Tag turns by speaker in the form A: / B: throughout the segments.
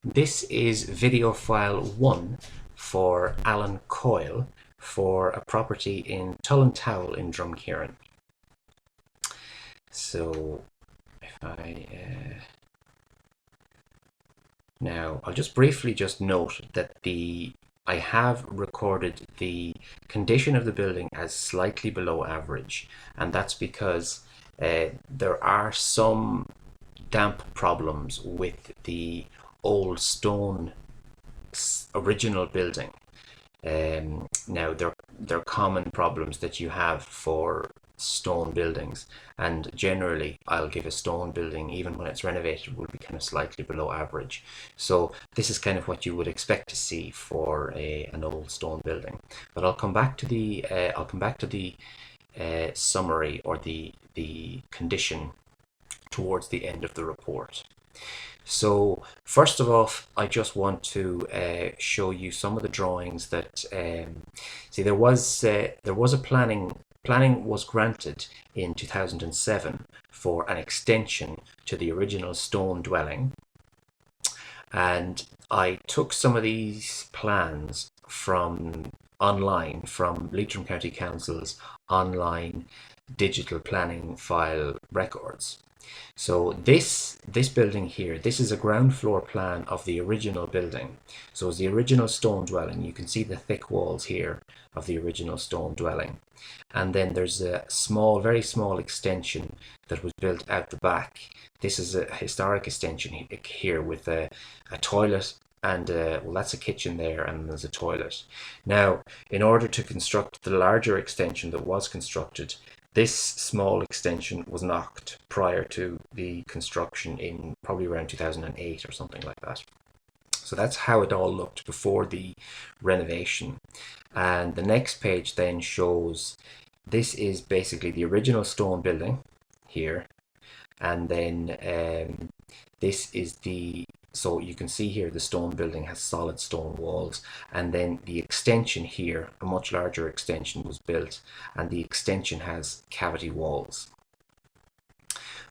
A: This is video file 1 for Alan Coyle for a property in Tullintowell in Drumkeeran. So if now I'll just briefly note that I have recorded the condition of the building as slightly below average, and that's because there are some damp problems with the old stone original building. Now they're common problems that you have for stone buildings, and generally I'll give a stone building, even when it's renovated, will be kind of slightly below average. So this is kind of what you would expect to see for an old stone building. But I'll come back to the summary or the condition towards the end of the report. So first of all, I just want to show you some of the drawings that see there was a planning was granted in 2007 for an extension to the original stone dwelling, and I took some of these plans from online, from Leitrim County Council's online digital planning file records. So this building here, this is a ground floor plan of the original building. So it's the original stone dwelling. You can see the thick walls here of the original stone dwelling. And then there's a small, very small extension that was built out the back. This is a historic extension here with a toilet and well, that's a kitchen there, and there's a toilet. Now, in order to construct the larger extension that was constructed, this small extension was knocked prior to the construction in probably around 2008 or something like that. So that's how it all looked before the renovation. And the next page then shows this is basically the original stone building here. And then this is so you can see here the stone building has solid stone walls, and then the extension here, a much larger extension, was built, and the extension has cavity walls.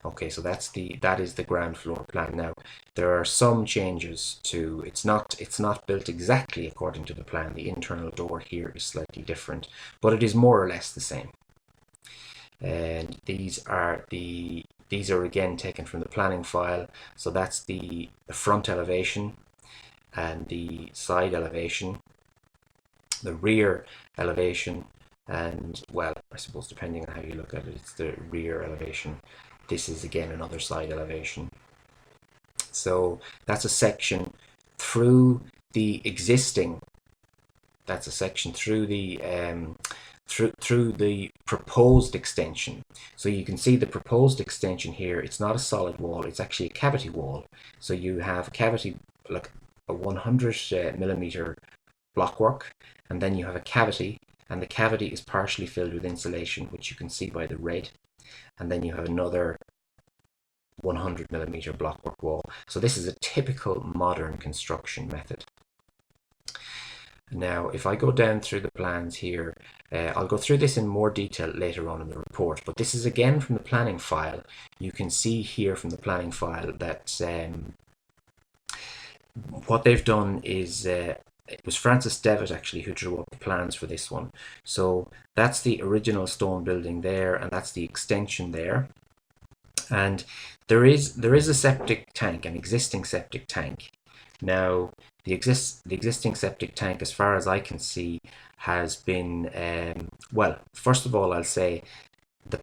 A: Okay, so that is the ground floor plan. Now there are some changes to it's not built exactly according to the plan. The internal door here is slightly different, but it is more or less the same. And these are again taken from the planning file. So that's the front elevation and the side elevation, the rear elevation, and well, I suppose depending on how you look at it, it's the rear elevation. This is again another side elevation. So that's a section through the existing. That's a section through the through the proposed extension. So you can see the proposed extension here, it's not a solid wall, it's actually a cavity wall. So you have a cavity, like a 100 millimeter blockwork, and then you have a cavity, and the cavity is partially filled with insulation, which you can see by the red, and then you have another 100 millimeter blockwork wall. So this is a typical modern construction method. Now, if I go down through the plans here, I'll go through this in more detail later on in the report, but this is again from the planning file. You can see here from the planning file that what they've done is, it was Francis Devitt actually who drew up the plans for this one. So that's the original stone building there, and that's the extension there. And there is a septic tank, an existing septic tank. Now, the existing septic tank, as far as I can see, has been, well, first of all, I'll say the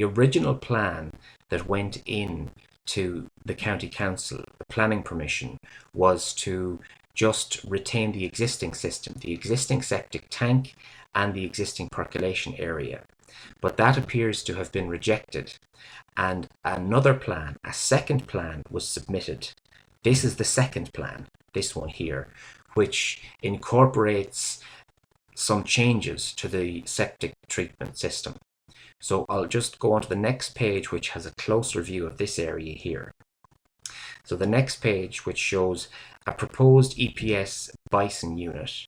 A: original plan that went in to the county council, the planning permission, was to just retain the existing system, the existing septic tank and the existing percolation area. But that appears to have been rejected, and another plan, a second plan, was submitted. This is the second plan, this one here, which incorporates some changes to the septic treatment system. So I'll just go on to the next page, which has a closer view of this area here. So the next page, which shows a proposed EPS bison unit.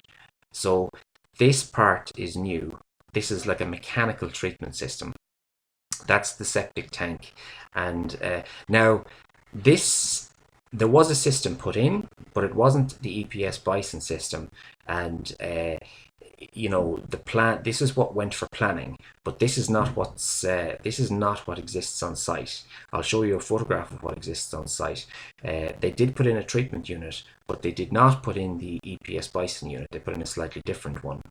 A: So this part is new. This is like a mechanical treatment system. That's the septic tank. And now this there was a system put in, but it wasn't the EPS Bison system. And the plan. This is what went for planning, but this is not what exists on site. I'll show you a photograph of what exists on site. They did put in a treatment unit, but they did not put in the EPS Bison unit. They put in a slightly different one.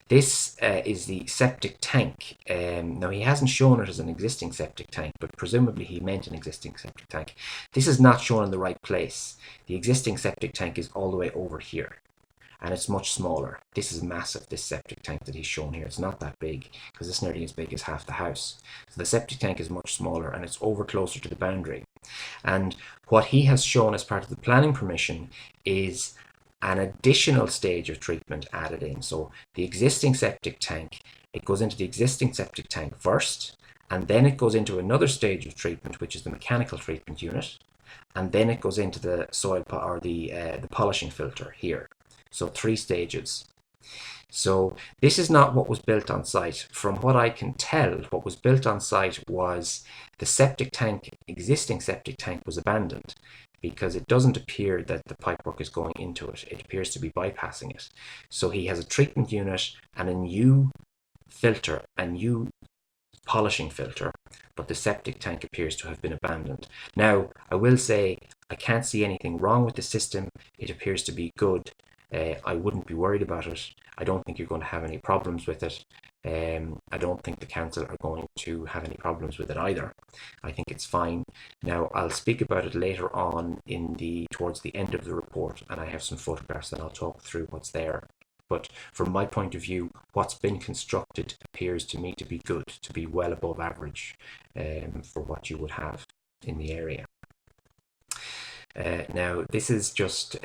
A: This is the septic tank. Now, he hasn't shown it as an existing septic tank, but presumably he meant an existing septic tank. This is not shown in the right place. The existing septic tank is all the way over here, and it's much smaller. This is massive, this septic tank that he's shown here. It's not that big, because it's nearly as big as half the house. So the septic tank is much smaller, and it's over closer to the boundary. And what he has shown as part of the planning permission is an additional stage of treatment added in. So the existing septic tank, it goes into the existing septic tank first, and then it goes into another stage of treatment, which is the mechanical treatment unit, and then it goes into the soil or the polishing filter here. So 3 stages. So this is not what was built on site. From what I can tell, what was built on site was the septic tank, existing septic tank, was abandoned, because it doesn't appear that the pipework is going into it. It appears to be bypassing it. So he has a treatment unit and a new filter, a new polishing filter, but the septic tank appears to have been abandoned. Now, I will say I can't see anything wrong with the system. It appears to be good. I wouldn't be worried about it. I don't think you're going to have any problems with it. I don't think the council are going to have any problems with it either. I think it's fine. Now, I'll speak about it later on towards the end of the report, and I have some photographs and I'll talk through what's there. But from my point of view, what's been constructed appears to me to be good, to be well above average for what you would have in the area. Now, this is just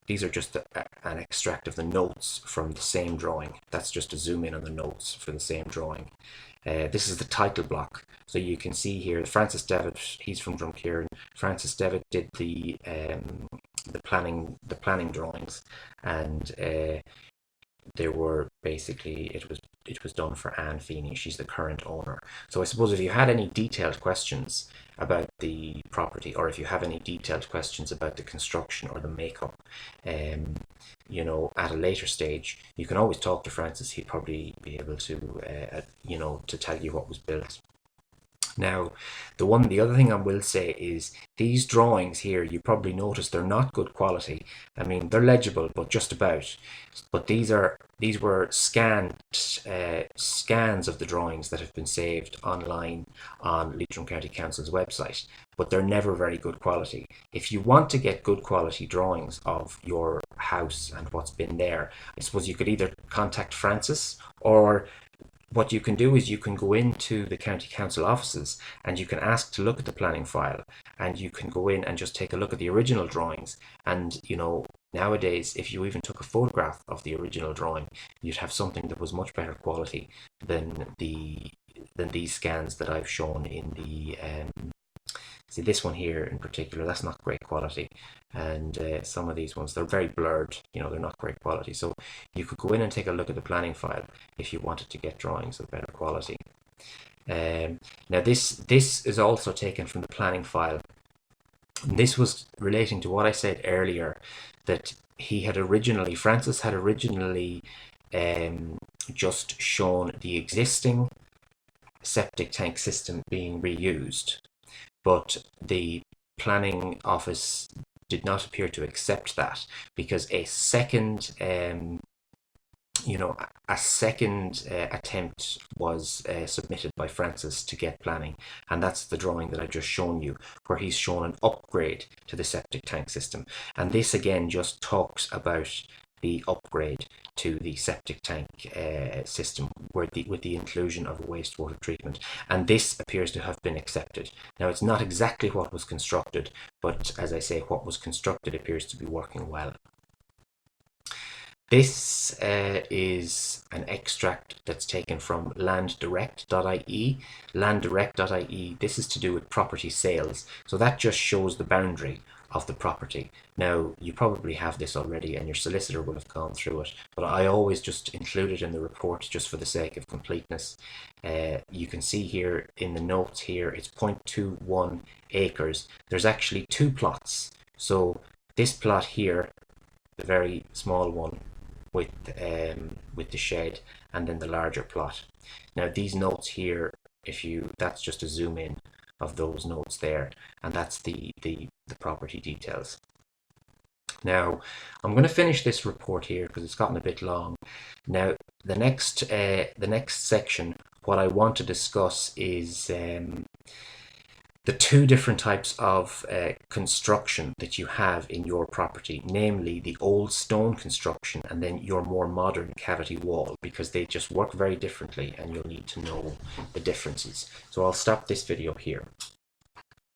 A: these are just an extract of the notes from the same drawing. That's just a zoom in on the notes for the same drawing. This is the title block. So you can see here, Francis Devitt, he's from Drumkeeran. Francis Devitt did the planning drawings, and they were basically, it was done for Anne Feeney. She's the current owner. So I suppose if you had any detailed questions about the property, or if you have any detailed questions about the construction or the makeup, at a later stage, you can always talk to Francis. He'd probably be able to, to tell you what was built. Now, the other thing I will say is these drawings here, you probably notice they're not good quality. I mean, they're legible, but just about. But these were scans of the drawings that have been saved online on Leitrim County Council's website, but they're never very good quality. If you want to get good quality drawings of your house and what's been there, I suppose you could either contact Francis, or what you can do is you can go into the county council offices and you can ask to look at the planning file, and you can go in and just take a look at the original drawings. And nowadays, if you even took a photograph of the original drawing, you'd have something that was much better quality than these scans that I've shown in the see, this one here in particular, that's not great quality, and some of these ones, they're very blurred, they're not great quality. So you could go in and take a look at the planning file if you wanted to get drawings of better quality. Now this is also taken from the planning file. And this was relating to what I said earlier, that Francis had originally just shown the existing septic tank system being reused, but the planning office did not appear to accept that, because a second attempt was submitted by Francis to get planning, and that's the drawing that I've just shown you, where he's shown an upgrade to the septic tank system. And this again just talks about the upgrade to the septic tank system, with the inclusion of a wastewater treatment, and this appears to have been accepted. Now, it's not exactly what was constructed, but as I say, what was constructed appears to be working well. This is an extract that's taken from landdirect.ie. Landdirect.ie, this is to do with property sales. So that just shows the boundary of the property. Now, you probably have this already and your solicitor will have gone through it, but I always just include it in the report just for the sake of completeness. You can see here in the notes here, it's 0.21 acres. There's actually two plots. So this plot here, the very small one with the shed, and then the larger plot. Now these notes here, that's just a zoom in of those notes there, and that's the property details. Now I'm going to finish this report here because it's gotten a bit long. Now the next section, what I want to discuss is the two different types of construction that you have in your property, namely the old stone construction and then your more modern cavity wall, because they just work very differently and you'll need to know the differences. So I'll stop this video here.